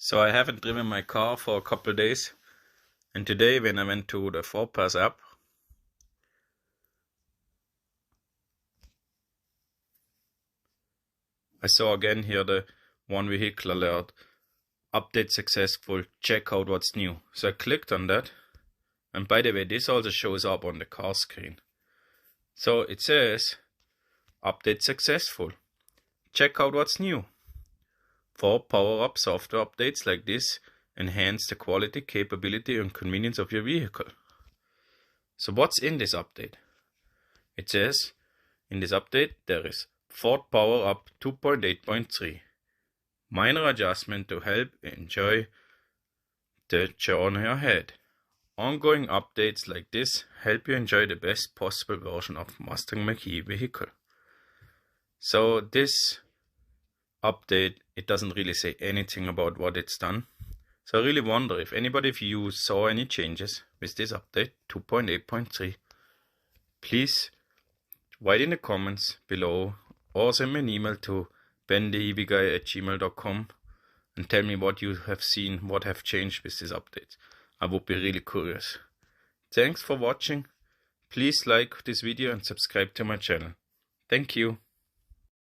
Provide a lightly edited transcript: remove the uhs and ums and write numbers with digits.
So I haven't driven my car for a couple of days, and today when I went to the Forepass app, I saw again here the one vehicle alert, update successful, check out what's new. So I clicked on that, and by the way, this also shows up on the car screen. So it says, update successful, check out what's new. 4 power-up software updates like this enhance the quality, capability and convenience of your vehicle. So what's in this update? It says, in this update there is Ford Power-Up 2.8.3. Minor adjustment to help enjoy the journey ahead. Ongoing updates like this help you enjoy the best possible version of Mustang Mach vehicle. So this update, it doesn't really say anything about what it's done. So I really wonder if anybody of you saw any changes with this update 2.8.3. Please write in the comments below or send me an email to bentheevguy@gmail.com and tell me what you have seen, what have changed with this update. I would be really curious. Thanks for watching. Please like this video and subscribe to my channel. Thank you.